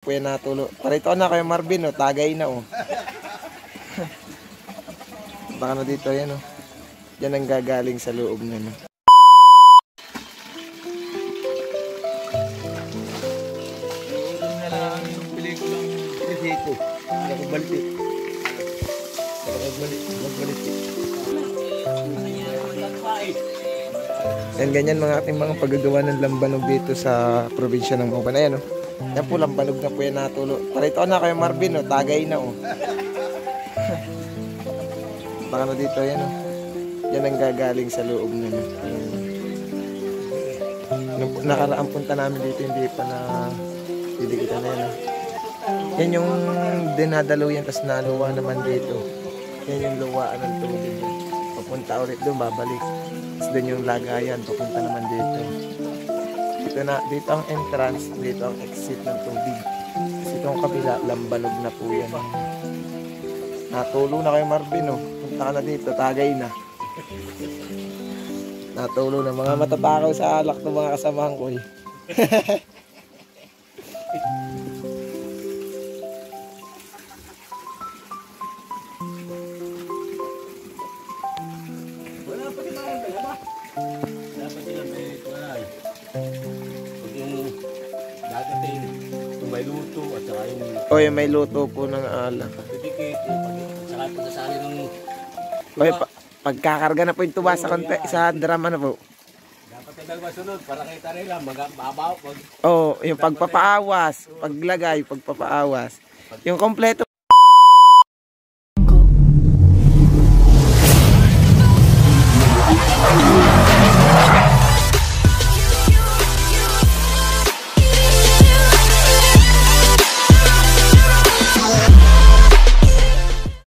Kuya natulo. Parito na kayo Marvin, oh. Tagay na, oh. Baka na dito, yan, oh. Yan ang gagaling sa loob na, no. Na lang yung pelikulang Presito. Nakabalti. Yan, ganyan mga ating mga paggagawa ng lambanog dito sa probinsya ng Moban. Ayan, oh. Yan po, lambanog na po yan natulo. Parito na kayo Marvin, oh. Tagay na, oh. Baka na dito, yan, oh. Yan ang gagaling sa loob na, no. Nung nakaraang punta namin dito, hindi pa na didikitan na yan, oh. Yan yung dinadalo yan, tapos naluwa naman dito. Yan yung luwaan ng tubig. Papunta ulit doon, babalik. Tapos doon yung lagayan, papunta naman dito. Dito ang entrance, dito ang exit ng tubig. Kasi itong kabila, lambanog na po yan. Natulo na kayo Marvin, oh. Punta ka na dito, tagay na. Natulo na, mga matatakaw sa alak ng mga kasamahan ko, eh. Wala pa din mga dalawa. Dapat sila may kulay. Pag yung dadating, yung may luto at saka yung O, yung may luto po ng alak. pagdidikit, at saka yung pagkasali ng Oy, pagkakarga na po yung tuba sa drama na po. dapat yung dalawa sunod para kita nila mababaw. Oh, yung pagpapaawas, paglagay, pagpapaawas. Yung kompleto